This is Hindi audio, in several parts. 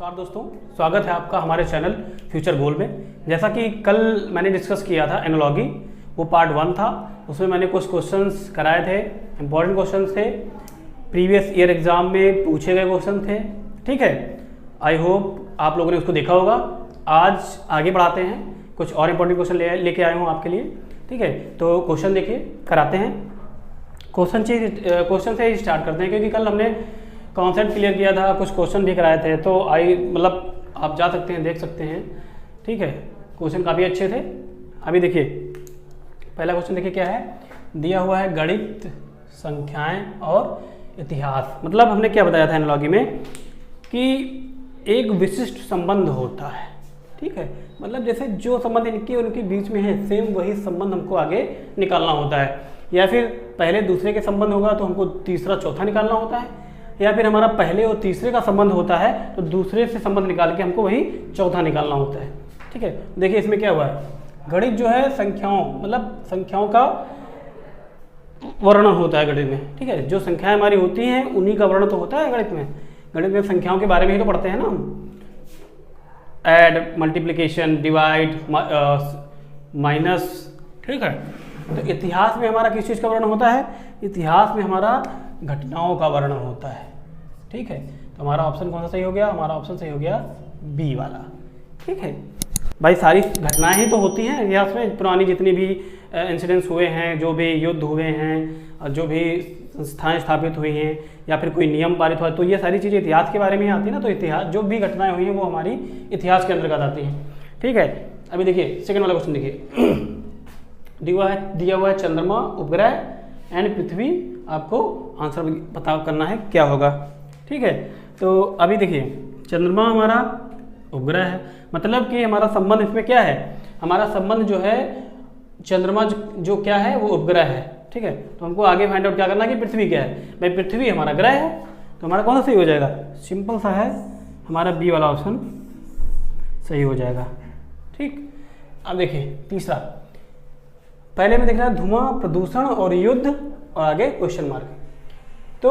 नमस्कार दोस्तों, स्वागत है आपका हमारे चैनल फ्यूचर गोल में। जैसा कि कल मैंने डिस्कस किया था एनालॉजी, वो पार्ट 1 था। उसमें मैंने कुछ क्वेश्चंस कराए थे, इंपॉर्टेंट क्वेश्चंस थे, प्रीवियस ईयर एग्जाम में पूछे गए क्वेश्चन थे। ठीक है, आई होप आप लोगों ने उसको देखा होगा। आज आगे बढ़ाते हैं, कुछ और इंपॉर्टेंट क्वेश्चन लेके आए हूँ आपके लिए। ठीक है, तो क्वेश्चन देखिए, कराते हैं। क्वेश्चन से ही स्टार्ट करते हैं, क्योंकि कल हमने कॉन्सेप्ट क्लियर किया था, कुछ क्वेश्चन भी कराए थे, तो आप जा सकते हैं, देख सकते हैं। ठीक है, क्वेश्चन काफ़ी अच्छे थे। अभी देखिए, पहला क्वेश्चन देखिए क्या है, दिया हुआ है गणित, संख्याएं और इतिहास। मतलब हमने क्या बताया था एनालॉजी में कि एक विशिष्ट संबंध होता है। ठीक है, मतलब जैसे जो संबंध इनके उनके बीच में है, सेम वही संबंध हमको आगे निकालना होता है। या फिर पहले दूसरे के संबंध होगा तो हमको तीसरा चौथा निकालना होता है, या फिर हमारा पहले और तीसरे का संबंध होता है तो दूसरे से संबंध निकाल के हमको वही चौथा निकालना होता है। ठीक है, देखिए इसमें क्या हुआ है, गणित जो है संख्याओं, मतलब संख्याओं का वर्णन होता है गणित में। ठीक है, जो संख्याएं हमारी होती हैं उन्हीं का वर्णन तो होता है गणित में। गणित में संख्याओं के बारे में ही तो पढ़ते हैं ना हम, ऐड, मल्टीप्लिकेशन, डिवाइड, माइनस। ठीक है, तो इतिहास में हमारा किस चीज़ का वर्णन होता है, इतिहास में हमारा घटनाओं का वर्णन होता है। ठीक है, तो हमारा ऑप्शन कौन सा सही हो गया, हमारा ऑप्शन सही हो गया बी वाला। ठीक है भाई, सारी घटनाएं ही तो होती हैं इतिहास में, पुरानी जितनी भी इंसिडेंट्स हुए हैं, जो भी युद्ध हुए हैं, और जो भी संस्थाएं स्थापित हुई हैं, या फिर कोई नियम पारित हुआ, तो ये सारी चीज़ें इतिहास के बारे में ही आती है ना। तो इतिहास, जो भी घटनाएं हुई हैं वो हमारी इतिहास के अंतर्गत आती हैं। ठीक है, अभी देखिए सेकेंड वाला क्वेश्चन देखिए, दिया हुआ है चंद्रमा, उपग्रह एंड पृथ्वी। आपको आंसर पता करना है क्या होगा। ठीक है, तो अभी देखिए, चंद्रमा हमारा उपग्रह है, मतलब कि हमारा संबंध इसमें क्या है, हमारा संबंध जो है चंद्रमा जो क्या है वो उपग्रह है। ठीक है, तो हमको आगे फाइंड आउट क्या करना है कि पृथ्वी क्या है। भाई पृथ्वी हमारा ग्रह है, तो हमारा कौन सा सही हो जाएगा, सिंपल सा है, हमारा बी वाला ऑप्शन सही हो जाएगा। ठीक, अब देखिए तीसरा, पहले में देख रहा है धुआं, प्रदूषण और युद्ध, और आगे क्वेश्चन मार्क। तो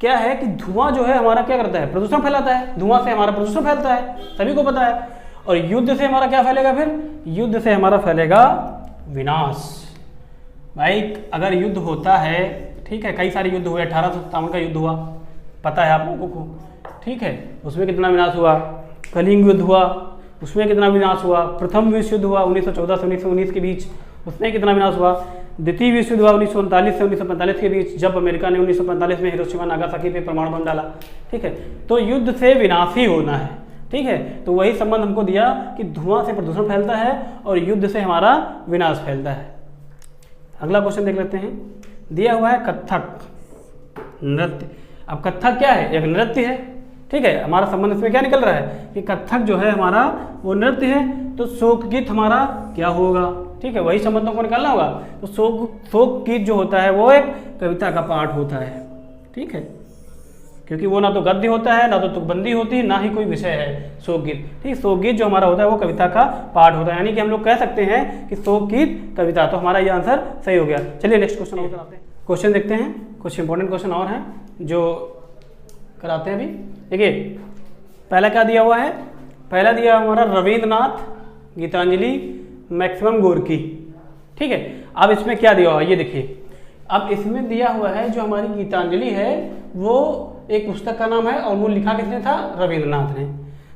क्या है कि धुआं जो है हमारा क्या करता है, प्रदूषण फैलाता है। धुआं से हमारा प्रदूषण फैलता है, सभी को पता है। और युद्ध से हमारा क्या फैलेगा, फिर युद्ध से हमारा फैलेगा विनाश। भाई अगर युद्ध होता है, ठीक है, कई सारे युद्ध हुए, 1857 का युद्ध हुआ, पता है आप लोगों को। ठीक है, उसमें कितना विनाश हुआ, कलिंग युद्ध हुआ, उसमें कितना विनाश हुआ, प्रथम विश्व युद्ध हुआ 1914 से 1919 के बीच, उसमें कितना विनाश हुआ, द्वितीय विश्व युद्ध हुआ 1939 से 1945 के बीच, जब अमेरिका ने 1945 में हिरोशिमा नागासाकी पे परमाणु बम डाला। ठीक है, तो युद्ध से विनाश ही होना है। ठीक है, तो वही संबंध हमको दिया कि धुआं से प्रदूषण फैलता है और युद्ध से हमारा विनाश फैलता है। अगला क्वेश्चन देख लेते हैं, दिया हुआ है कथक नृत्य। अब कथक क्या है, एक नृत्य है। ठीक है, हमारा संबंध इसमें क्या निकल रहा है कि कथक जो है हमारा वो नृत्य है, तो शोक गीत हमारा क्या होगा। ठीक है, वही संबंधों को निकालना होगा। तो शोक गीत जो होता है वो एक कविता का पार्ट होता है। ठीक है, क्योंकि वो ना तो गद्य होता है, ना तो तुकबंदी होती है, ना ही कोई विषय है शोक गीत। ठीक, शोक गीत जो हमारा होता है वो कविता का पार्ट होता है, यानी कि हम लोग कह सकते हैं कि शोक गीत कविता। तो हमारा ये आंसर सही हो गया। चलिए नेक्स्ट क्वेश्चन और कराते हैं। क्वेश्चन देखते हैं, कुछ इंपॉर्टेंट क्वेश्चन और हैं जो कराते हैं अभी। देखिए पहला क्या दिया हुआ है, पहला दिया हमारा रविंद्रनाथ, गीतांजलि, मैक्सिमम गोर्की। ठीक है, अब इसमें क्या दिया हुआ है ये देखिए, अब इसमें दिया हुआ है जो हमारी गीतांजलि है वो एक पुस्तक का नाम है, और वो लिखा किसने था, रविंद्रनाथ ने।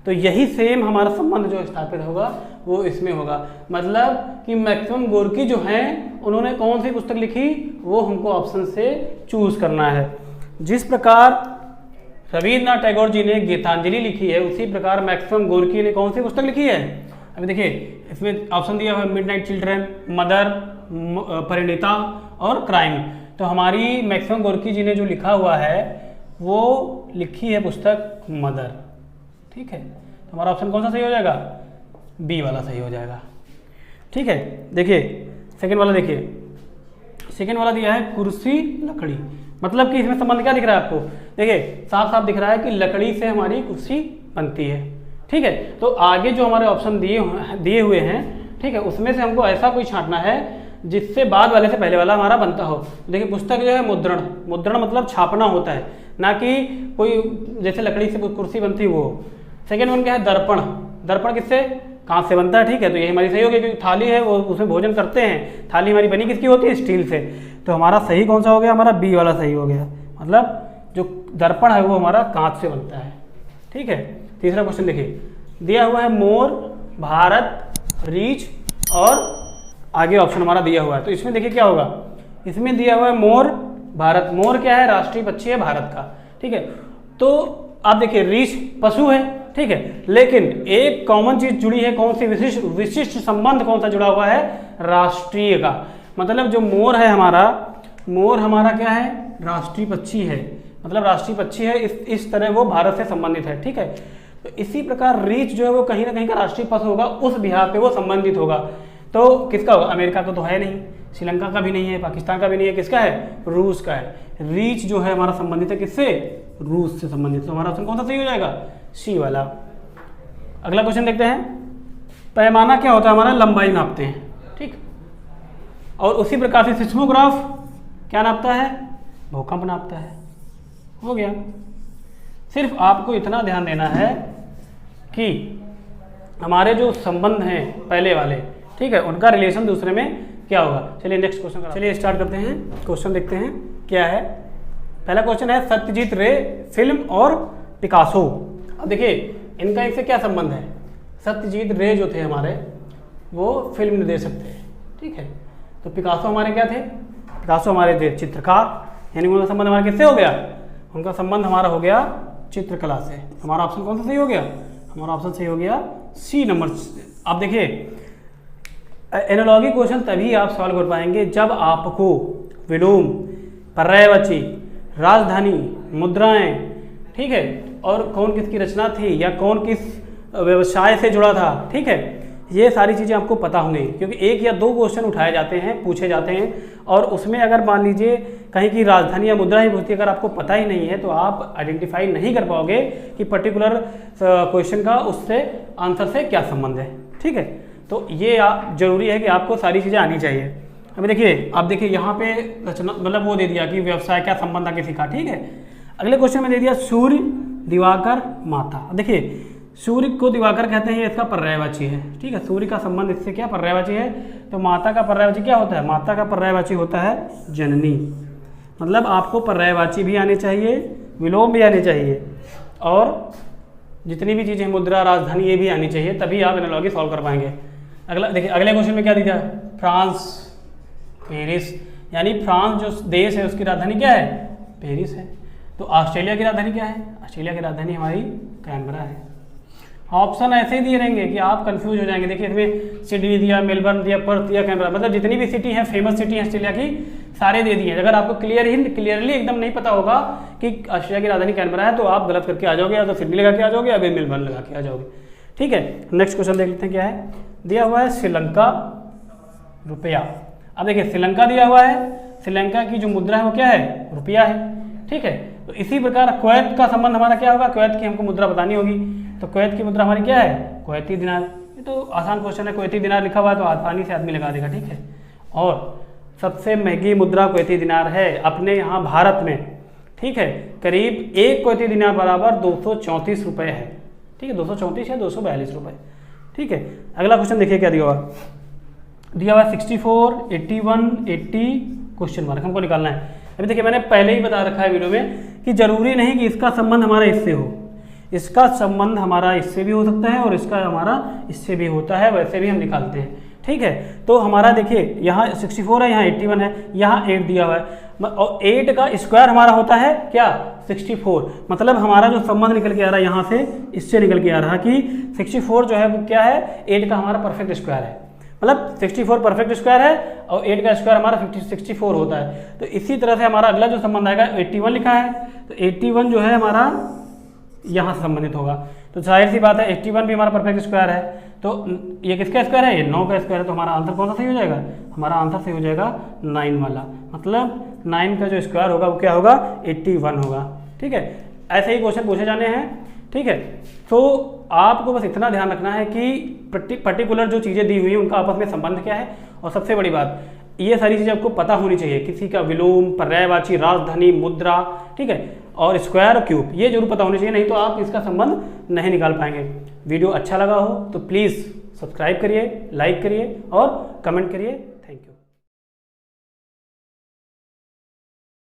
तो यही सेम हमारा संबंध जो स्थापित होगा वो इसमें होगा। मतलब कि मैक्सिमम गोर्की जो हैं उन्होंने कौन सी पुस्तक लिखी, वो हमको ऑप्शन से चूज करना है। जिस प्रकार रविंद्रनाथ टैगोर जी ने गीतांजलि लिखी है, उसी प्रकार मैक्सिमम गोर्की ने कौन सी पुस्तक लिखी है। अभी देखिए इसमें ऑप्शन दिया हुआ है मिडनाइट चिल्ड्रन, मदर, परिणीता और क्राइम। तो हमारी मैक्सिमम गोर्की जी ने जो लिखा हुआ है वो लिखी है पुस्तक मदर। ठीक है, तो हमारा ऑप्शन कौन सा सही हो जाएगा, बी वाला सही हो जाएगा। ठीक है, देखिए सेकेंड वाला, देखिए सेकेंड वाला दिया है कुर्सी, लकड़ी। मतलब कि इसमें संबंध क्या दिख रहा है आपको, देखिए साफ साफ दिख रहा है कि लकड़ी से हमारी कुर्सी बनती है। ठीक है, तो आगे जो हमारे ऑप्शन दिए हुए हैं, ठीक है, उसमें से हमको ऐसा कोई छांटना है जिससे बाद वाले से पहले वाला हमारा बनता हो। देखिए पुस्तक जो है मुद्रण, मुद्रण मतलब छापना होता है, ना कि कोई जैसे लकड़ी से कुर्सी बनती वो। सेकेंड वन क्या है, दर्पण। दर्पण किससे, कांच से बनता है, ठीक है। तो यही हमारी सही होगी, क्योंकि थाली है वो उसमें भोजन करते हैं, थाली हमारी बनी किसकी होती है, स्टील से। तो हमारा सही कौन सा हो गया, हमारा बी वाला सही हो गया, मतलब जो दर्पण है वो हमारा कांच से बनता है, ठीक है। तीसरा क्वेश्चन देखिए, दिया हुआ है मोर, भारत, रीछ और आगे ऑप्शन हमारा दिया हुआ है। तो इसमें देखिए क्या होगा, इसमें दिया हुआ है मोर, भारत। मोर क्या है, राष्ट्रीय पक्षी है भारत का, ठीक है। तो आप देखिए रीछ पशु है, ठीक है, लेकिन एक कॉमन चीज जुड़ी है, कौन सी, विशिष्ट संबंध कौन सा जुड़ा हुआ है, राष्ट्रीय का। मतलब जो मोर है हमारा, मोर हमारा क्या है, राष्ट्रीय पक्षी है, मतलब राष्ट्रीय पक्षी है, इस तरह वो भारत से संबंधित है, ठीक है। तो इसी प्रकार रीछ जो है वो कहीं ना कहीं का राष्ट्रीय पशु होगा, उस बिहार पे वो संबंधित होगा। तो किसका होगा, अमेरिका का तो है नहीं, श्रीलंका का भी नहीं है, पाकिस्तान का भी नहीं है, किसका है, रूस का है। रीछ जो है हमारा संबंधित है किससे, रूस से संबंधित। तो हमारा ऑप्शन कौन सा सही हो जाएगा, सी वाला। अगला क्वेश्चन देखते हैं, पैमाना क्या होता है, हमारा लंबाई नापते हैं, ठीक। और उसी प्रकार से सिस्मोग्राफ क्या नापता है, भूकंप नापता है। हो गया। सिर्फ आपको इतना ध्यान देना है कि हमारे जो संबंध हैं पहले वाले, ठीक है, उनका रिलेशन दूसरे में क्या होगा। चलिए नेक्स्ट क्वेश्चन, चलिए स्टार्ट करते हैं, क्वेश्चन देखते हैं क्या है। पहला क्वेश्चन है, सत्यजीत रे फिल्म और पिकासो। अब देखिए इनका इससे क्या संबंध है। सत्यजीत रे जो थे हमारे वो फिल्म निर्देशक थे, ठीक है। तो पिकासो हमारे क्या थे, पिकासो हमारे थे चित्रकार, यानी उनका संबंध हमारा किससे हो गया, उनका संबंध हमारा हो गया चित्रकला से। हमारा ऑप्शन कौन सा सही हो गया, हमारा ऑप्शन सही हो गया सी नंबर। आप देखिए एनालॉजी क्वेश्चन तभी आप सॉल्व कर पाएंगे जब आपको विलोम, पर्यायवाची, राजधानी, मुद्राएं, ठीक है, और कौन किसकी रचना थी या कौन किस व्यवसाय से जुड़ा था, ठीक है, ये सारी चीज़ें आपको पता होंगी। क्योंकि एक या दो क्वेश्चन उठाए जाते हैं, पूछे जाते हैं, और उसमें अगर मान लीजिए कहीं की राजधानी या मुद्रा ही पूछती है, अगर आपको पता ही नहीं है तो आप आइडेंटिफाई नहीं कर पाओगे कि पर्टिकुलर क्वेश्चन का उससे आंसर से क्या संबंध है, ठीक है। तो ये जरूरी है कि आपको सारी चीज़ें आनी चाहिए। अभी देखिए, आप देखिए यहाँ पे रचना मतलब वो दे दिया कि व्यवसाय क्या संबंध है किसी का, ठीक है। अगले क्वेश्चन में दे दिया सूर्य, दिवाकर, माता। देखिए सूर्य को दिवाकर कहते हैं, ये इसका पर्यायवाची है, ठीक है। सूर्य का संबंध इससे क्या पर्यायवाची है, तो माता का पर्यायवाची क्या होता है, माता का पर्यायवाची होता है जननी। मतलब आपको पर्यायवाची भी आने चाहिए, विलोम भी आने चाहिए, और जितनी भी चीज़ें मुद्रा, राजधानी, ये भी आनी चाहिए, तभी आप एनालॉजी सॉल्व कर पाएंगे। अगला देखिए, अगले क्वेश्चन में क्या दिया, फ्रांस, पेरिस, यानी फ्रांस जो देश है उसकी राजधानी क्या है, पेरिस है। तो ऑस्ट्रेलिया की राजधानी क्या है, ऑस्ट्रेलिया की राजधानी हमारी कैनबरा है। ऑप्शन ऐसे ही दिए रहेंगे कि आप कंफ्यूज हो जाएंगे। देखिए इसमें सिडनी दिया, मेलबर्न दिया, पर्थ दिया, कैनबरा, मतलब जितनी भी सिटी हैं, फेमस सिटी है ऑस्ट्रेलिया की, सारे दे दिए। अगर आपको क्लियरली एकदम नहीं पता होगा कि ऑस्ट्रेलिया की राजधानी कैनबरा है तो आप गलत करके आ जाओगे, या तो सिडनी लगा के आ जाओगे या फिर मेलबर्न लगा के आ जाओगे, ठीक है। नेक्स्ट क्वेश्चन देख लेते हैं क्या है। दिया हुआ है श्रीलंका, रुपया। अब देखिए श्रीलंका दिया हुआ है, श्रीलंका की जो मुद्रा है वो क्या है, रुपया है, ठीक है। तो इसी प्रकार कुवैत का संबंध हमारा क्या होगा, कुवैत की हमको मुद्रा बतानी होगी, तो कुवैत की मुद्रा हमारी क्या है, कुवैती दिनार। ये तो आसान क्वेश्चन है, कुवैती दिनार लिखा हुआ है तो आसानी से आदमी लगा देगा, ठीक है। और सबसे महंगी मुद्रा कुवैती दिनार है अपने यहाँ भारत में, ठीक है। करीब एक कुवैती दिनार बराबर 234 रुपये है, ठीक है, 234 या 242 रुपये, ठीक है। अगला क्वेश्चन देखिए क्या दिया हुआ, दिया हुआ 64, 81, 80 क्वेश्चन मार्क हमको निकालना है। अभी देखिए मैंने पहले ही बता रखा है वीडियो में कि जरूरी नहीं कि इसका संबंध हमारा इससे हो, इसका संबंध हमारा इससे भी हो सकता है और इसका हमारा इससे भी होता है, वैसे भी हम निकालते हैं, ठीक है। तो हमारा देखिए यहाँ 64 है, यहाँ 81 है, यहाँ 8 दिया हुआ है, और 8 का स्क्वायर हमारा होता है क्या, 64। मतलब हमारा जो संबंध निकल के आ रहा है यहाँ से, इससे निकल के आ रहा कि 64 जो है वो क्या है, 8 का हमारा परफेक्ट स्क्वायर है। मतलब 64 परफेक्ट स्क्वायर है और 8 का स्क्वायर हमारा 64 होता है। तो इसी तरह से हमारा अगला जो संबंध आएगा 81 लिखा है, तो 81 जो है हमारा यहाँ से संबंधित होगा। तो जाहिर सी बात है 81 भी हमारा परफेक्ट स्क्वायर है, तो ये किसका स्क्वायर है, ये 9 का स्क्वायर है। तो हमारा आंसर कौन सा सही हो जाएगा, हमारा आंसर सही हो जाएगा 9 वाला। मतलब 9 का जो स्क्वायर होगा वो क्या होगा, 81 होगा, ठीक है। ऐसे ही क्वेश्चन पूछे जाने हैं, ठीक है। तो आपको बस इतना ध्यान रखना है कि पर्टिकुलर जो चीज़ें दी हुई हैं उनका आपस में संबंध क्या है, और सबसे बड़ी बात ये सारी चीज़ें आपको पता होनी चाहिए, किसी का विलोम, पर्यायवाची, राजधानी, मुद्रा, ठीक है। और स्क्वायर और क्यूब ये जरूर पता होना चाहिए, नहीं तो आप इसका संबंध नहीं निकाल पाएंगे। वीडियो अच्छा लगा हो तो प्लीज़ सब्सक्राइब करिए, लाइक करिए और कमेंट करिए। Thank you.